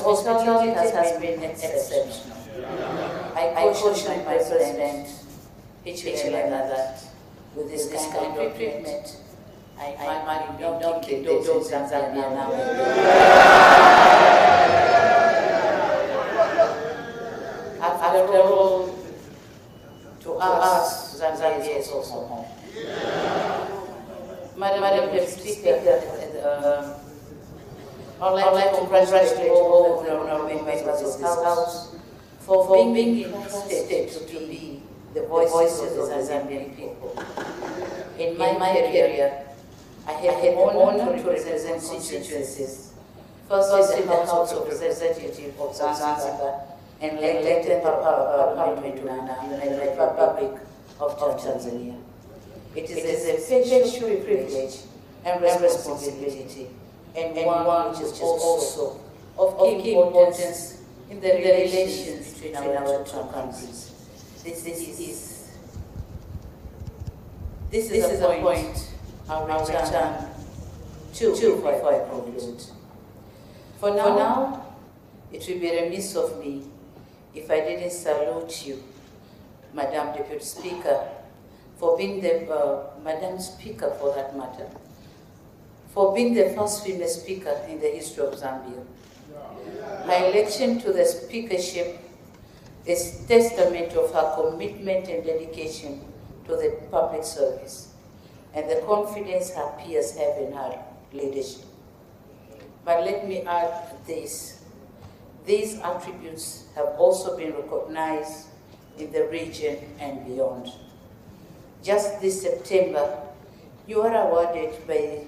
hospitality has been exceptional. I caution my president, HLM, that with this kind of treatment, I might not keep those in Zambia now. After all, to us, Zambia is also home. Madam Speaker, I'd like to congratulate all of the honorable members of this House for being entrusted to be the voices of the Zambian people. In my career, I had the honor to represent constituencies, first in the House of Representatives of Zanzibar, and later in the Parliament of the United Republic of Tanzania. It is a special privilege and responsibility, and one which is also of key importance in the relations between our two countries. This is a point I'll return to before I conclude. For now, it will be remiss of me if I didn't salute you, Madam Deputy Speaker, for being the, Madam Speaker for that matter, for being the first female speaker in the history of Zambia. My election to the speakership is testament of her commitment and dedication to the public service and the confidence her peers have in her leadership. But let me add this. These attributes have also been recognized in the region and beyond. Just this September, you are awarded by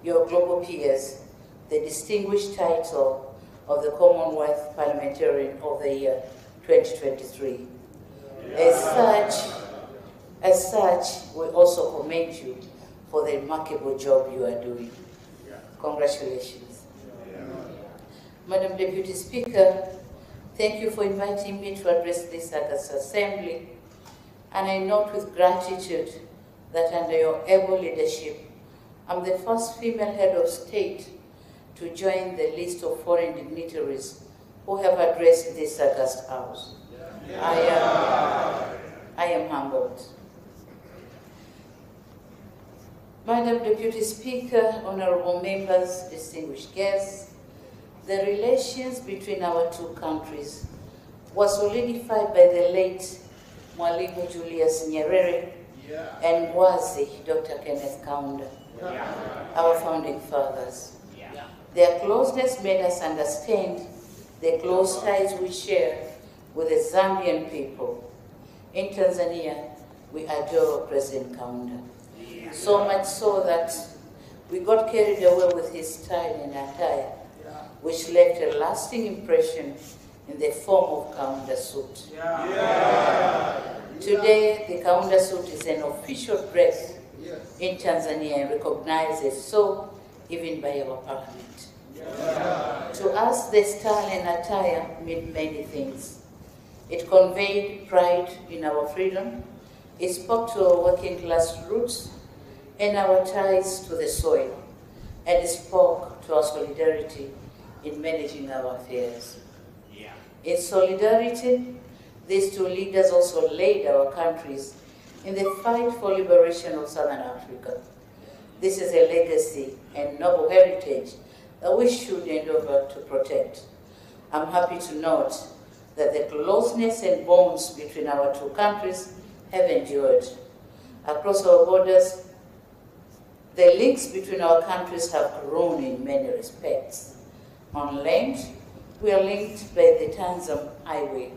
your global peers the distinguished title of the Commonwealth Parliamentarian of the Year 2023. As such, we also commend you for the remarkable job you are doing. Congratulations. Madam Deputy Speaker, thank you for inviting me to address this August Assembly, and I note with gratitude that under your able leadership, I'm the first female head of state to join the list of foreign dignitaries who have addressed this august House. I am humbled. Madam Deputy Speaker, honorable members, distinguished guests, the relations between our two countries was solidified by the late Mwalimu Julius Nyerere and Wazi Dr. Kenneth Kaunda, our founding fathers. Their closeness made us understand the close ties we share with the Zambian people. In Tanzania, we adore President Kaunda. So much so that we got carried away with his style and attire, which left a lasting impression in the form of Kaunda suit. Today, the Kaunda suit is an official dress in Tanzania and recognized as so even by our parliament. To us, the style and attire meant many things. It conveyed pride in our freedom, it spoke to our working class roots and our ties to the soil, and it spoke to our solidarity in managing our affairs. In solidarity, these two leaders also led our countries in the fight for liberation of Southern Africa. This is a legacy and noble heritage that we should endeavor to protect. I'm happy to note that the closeness and bonds between our two countries have endured. Across our borders, the links between our countries have grown in many respects. On land, we are linked by the Tanzam Highway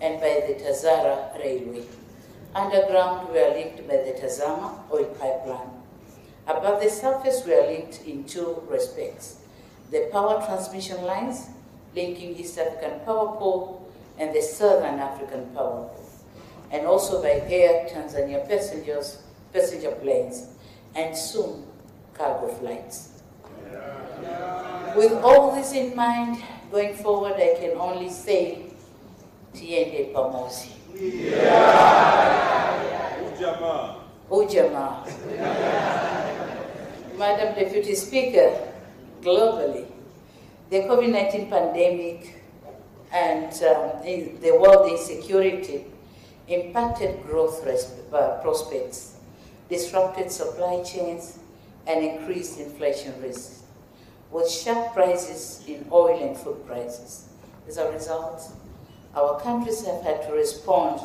and by the Tazara Railway. Underground, we are linked by the Tazama oil pipeline. Above the surface, we are linked in two respects: the power transmission lines linking East African Power Pool and the Southern African Power Pool, and also by air Tanzania passenger planes, and soon cargo flights. With all this in mind, going forward, I can only say, Tiende pamoja. Ujamaa. Madam Deputy Speaker, globally, The COVID-19 pandemic and the world insecurity impacted growth prospects, disrupted supply chains, and increased inflation risks, with sharp rises in oil and food prices. As a result, our countries have had to respond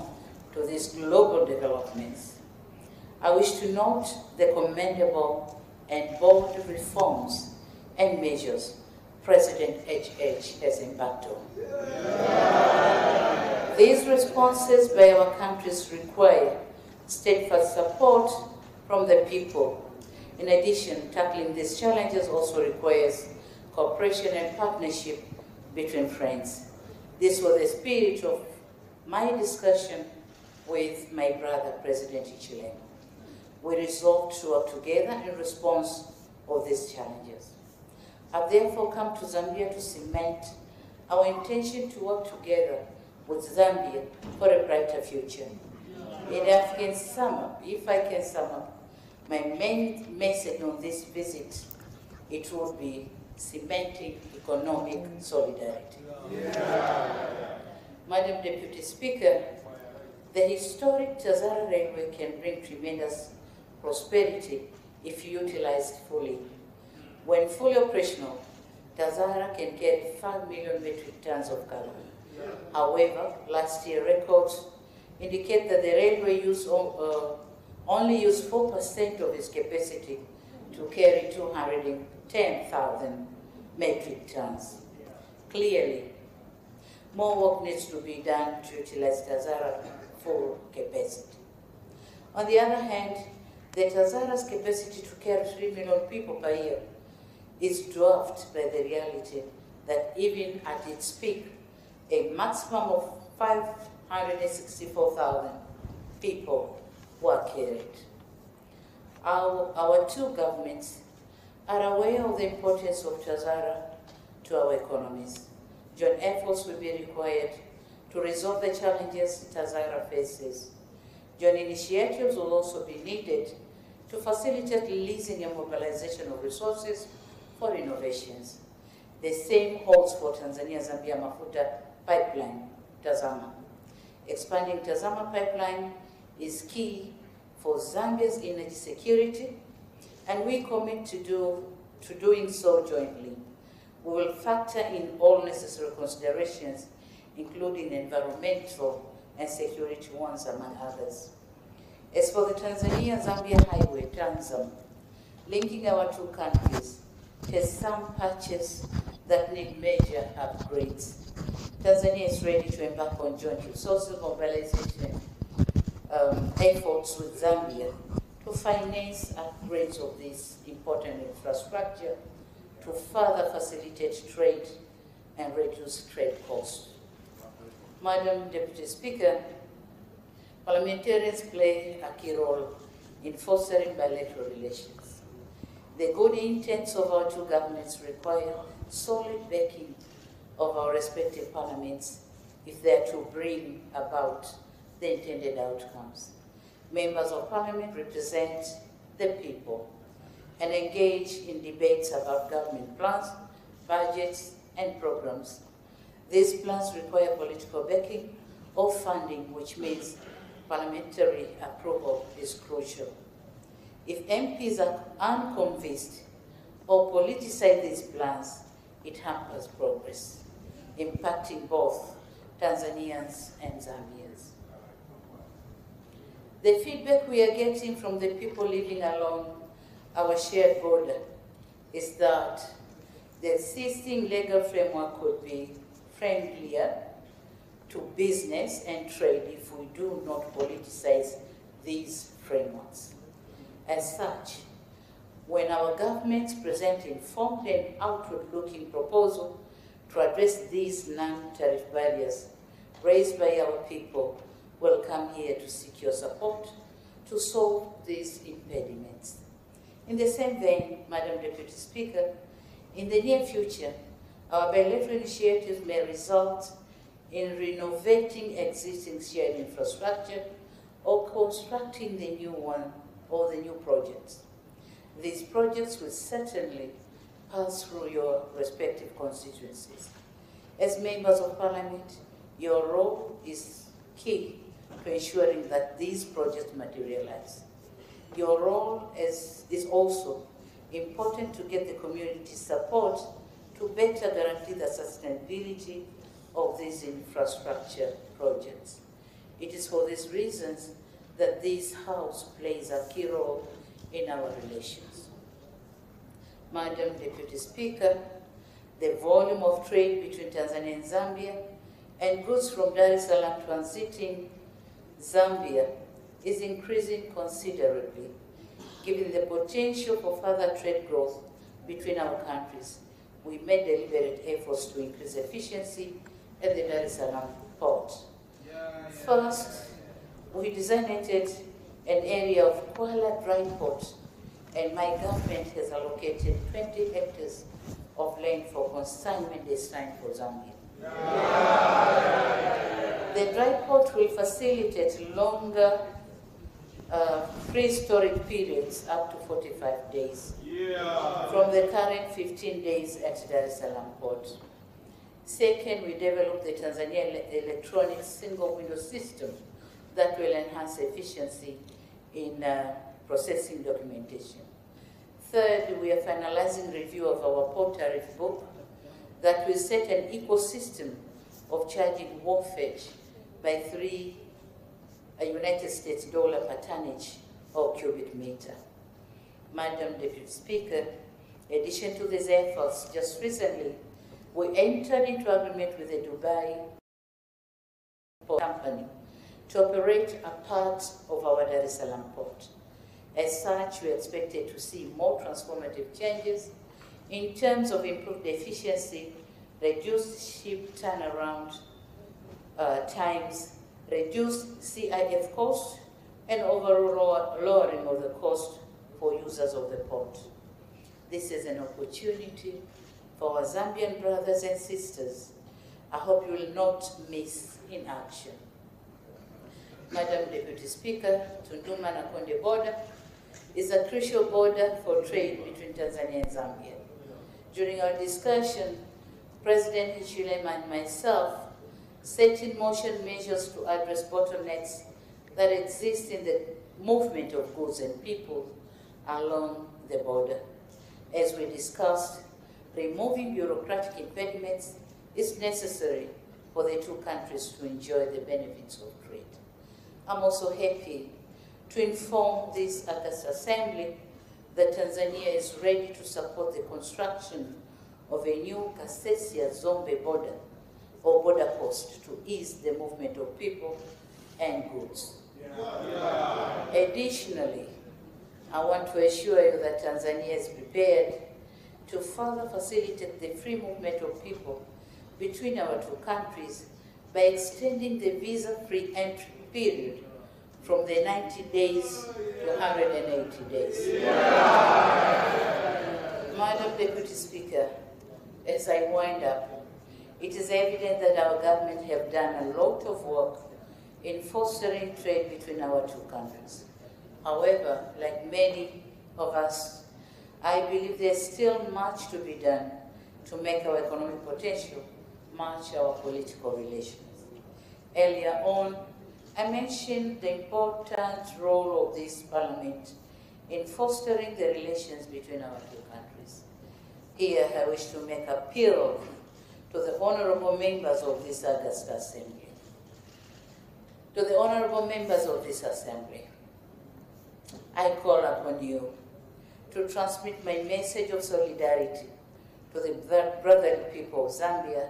to these global developments. I wish to note the commendable and bold reforms and measures President HH has embarked on. These responses by our countries require steadfast support from the people. In addition, tackling these challenges also requires cooperation and partnership between friends. This was the spirit of my discussion with my brother, President Hichilema. We resolved to work together in response of these challenges. I've therefore come to Zambia to cement our intention to work together with Zambia for a brighter future. If I can sum up, my main message on this visit, it will be cementing economic solidarity. Madam Deputy Speaker, the historic Tazara Railway can bring tremendous prosperity if utilized fully. When fully operational, Tazara can carry 5 million metric tons of cargo. However, last year records indicate that the railway only used 4% of its capacity to carry 210,000 metric tons. Clearly, more work needs to be done to utilize Tazara's full capacity. On the other hand, the Tazara's capacity to carry 3 million people per year is dwarfed by the reality that even at its peak, a maximum of 564,000 people were carried. Our two governments are aware of the importance of Tazara to our economies. Joint efforts will be required to resolve the challenges Tazara faces. Joint initiatives will also be needed to facilitate leasing and mobilization of resources for innovations. The same holds for Tanzania-Zambia Mafuta pipeline, Tazama. Expanding Tazama pipeline is key for Zambia's energy security, and we commit to doing so jointly. We will factor in all necessary considerations, including environmental and security ones, among others. As for the Tanzania-Zambia highway, Tanzam, linking our two countries, has some patches that need major upgrades. Tanzania is ready to embark on joint resources mobilization efforts with Zambia to finance upgrades of this important infrastructure to further facilitate trade and reduce trade costs. Madam Deputy Speaker, parliamentarians play a key role in fostering bilateral relations. The good intents of our two governments require solid backing of our respective parliaments if they are to bring about the intended outcomes. Members of Parliament represent the people and engage in debates about government plans, budgets, and programs. These plans require political backing or funding, which means parliamentary approval is crucial. If MPs are unconvinced or politicize these plans, it hampers progress, impacting both Tanzanians and Zambians. The feedback we are getting from the people living along our shared border is that the existing legal framework could be friendlier to business and trade if we do not politicize these frameworks. As such, when our governments present informed and outward-looking proposals to address these non-tariff barriers raised by our people, we'll come here to seek your support to solve these impediments. In the same vein, Madam Deputy Speaker, in the near future, our bilateral initiatives may result in renovating existing shared infrastructure or constructing the new one or the new projects. These projects will certainly pass through your respective constituencies. As members of parliament, your role is key to ensuring that these projects materialize. Your role is also important to get the community support to better guarantee the sustainability of these infrastructure projects. It is for these reasons that this House plays a key role in our relations. Madam Deputy Speaker, the volume of trade between Tanzania and Zambia and goods from Dar es Salaam transiting Zambia is increasing considerably, given the potential for further trade growth between our countries. We made deliberate efforts to increase efficiency at the Dar es Salaam port. First, we designated an area of Kuala dry port, and my government has allocated 20 hectares of land for consignment destined for Zambia. The dry port will facilitate longer free-storage periods up to 45 days from the current 15 days at Dar es Salaam port. Second, we developed the Tanzania electronic single window system that will enhance efficiency in processing documentation. Third, we are finalizing review of our port tariff book that will set an ecosystem of charging wharfage by $3 United States per tonnage or cubic meter. Madam Deputy Speaker, in addition to these efforts, just recently, we entered into agreement with the Dubai company to operate a part of our Dar es Salaam port. As such, we expected to see more transformative changes in terms of improved efficiency, reduced ship turnaround times, reduced CIF costs, and overall lowering of the cost for users of the port. This is an opportunity for our Zambian brothers and sisters. I hope you will not miss in action. Madam Deputy Speaker, Tunduma-Nakonde border is a crucial border for trade between Tanzania and Zambia. During our discussion, President Hichilema and myself set in motion measures to address bottlenecks that exist in the movement of goods and people along the border. As we discussed, removing bureaucratic impediments is necessary for the two countries to enjoy the benefits of trade. I'm also happy to inform this August Assembly that Tanzania is ready to support the construction of a new Kasesia-Zombe border or border post to ease the movement of people and goods. Additionally, I want to assure you that Tanzania is prepared to further facilitate the free movement of people between our two countries by extending the visa-free entry period from the 90 days to 180 days. Madam Deputy Speaker, as I wind up, it is evident that our government have done a lot of work in fostering trade between our two countries. However, like many of us, I believe there's still much to be done to make our economic potential match our political relations. Earlier on, I mentioned the important role of this Parliament in fostering the relations between our two countries. Here, I wish to make appeal to the honorable members of this August Assembly. To the honorable members of this Assembly, I call upon you to transmit my message of solidarity to the brotherly people of Zambia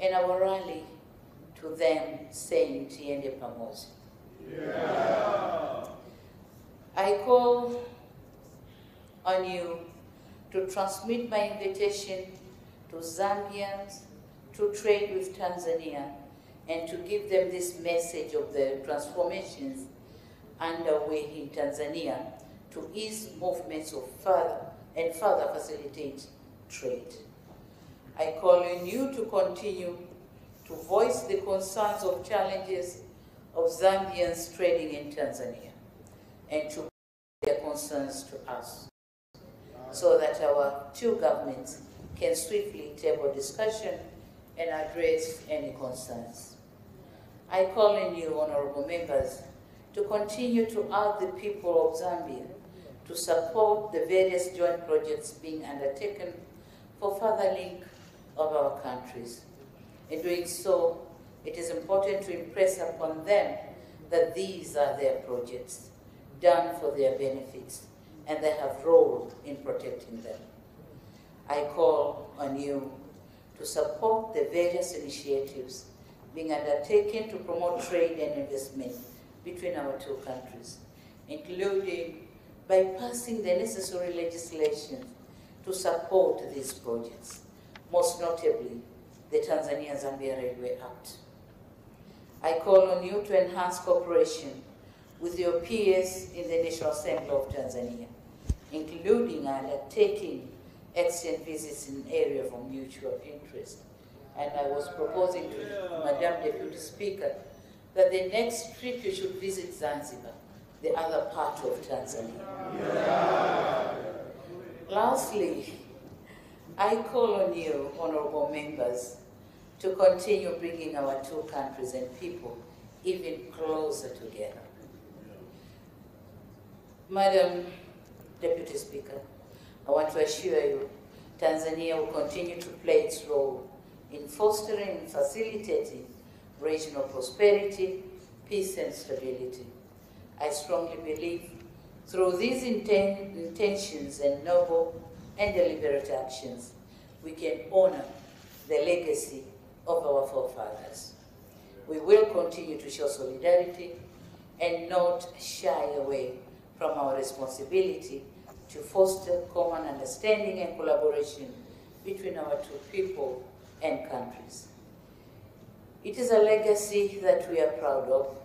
and our rally to them saying Tiende Pamoja. I call on you to transmit my invitation to Zambians to trade with Tanzania and to give them this message of the transformations underway in Tanzania to ease movements of further facilitate trade. I call on you to continue to voice the concerns of challenges of Zambians trading in Tanzania and to bring their concerns to us. so that our two governments can swiftly table discussion and address any concerns. I call on you, honorable members, to continue to urge the people of Zambia to support the various joint projects being undertaken for further link of our countries. In doing so, it is important to impress upon them that these are their projects, done for their benefits, and they have role in protecting them. I call on you to support the various initiatives being undertaken to promote trade and investment between our two countries, including by passing the necessary legislation to support these projects, most notably the Tanzania-Zambia Railway Act. I call on you to enhance cooperation with your peers in the National Assembly of Tanzania, including undertaking exchange visits in areas of mutual interest. And I was proposing to Madam Deputy Speaker that the next trip you should visit Zanzibar, the other part of Tanzania. Yeah. Lastly, I call on you, honorable members, to continue bringing our two countries and people even closer together. Madam Deputy Speaker, I want to assure you Tanzania will continue to play its role in fostering and facilitating regional prosperity, peace and stability. I strongly believe through these intentions and noble and deliberate actions, we can honor the legacy of our forefathers. We will continue to show solidarity and not shy away from our responsibility to foster common understanding and collaboration between our two people and countries. It is a legacy that we are proud of,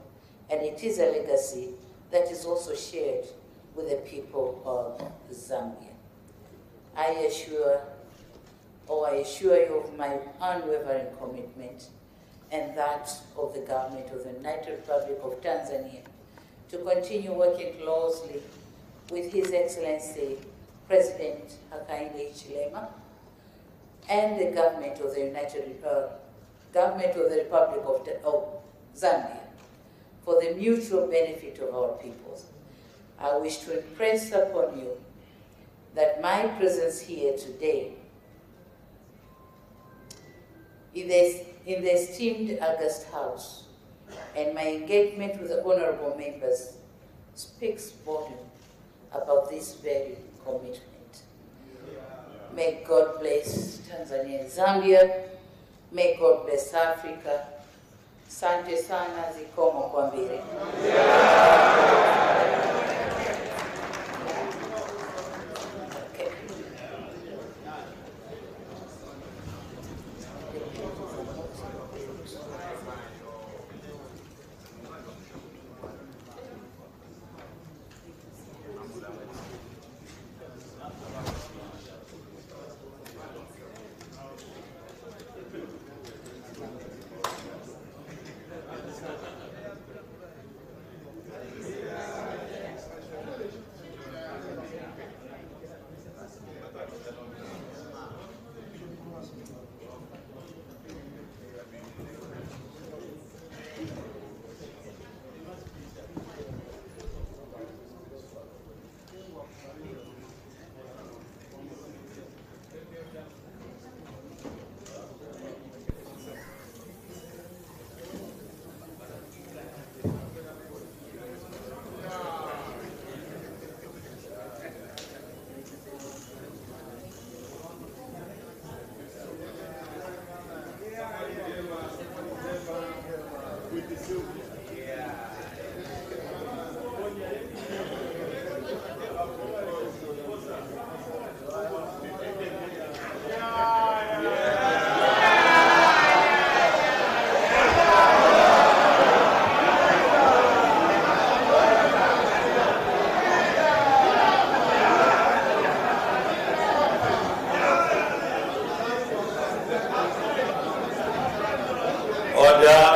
and it is a legacy that is also shared with the people of Zambia. I assure you of my unwavering commitment and that of the government of the United Republic of Tanzania to continue working closely with His Excellency President Hakainde Hichilema and the government of the Republic of Zambia for the mutual benefit of our peoples. I wish to impress upon you that my presence here today in the esteemed August House and my engagement with the honorable members speaks volume about this very commitment. May God bless Tanzania and Zambia. May God bless Africa. Asante sana, zikomo kwa mbele. Order.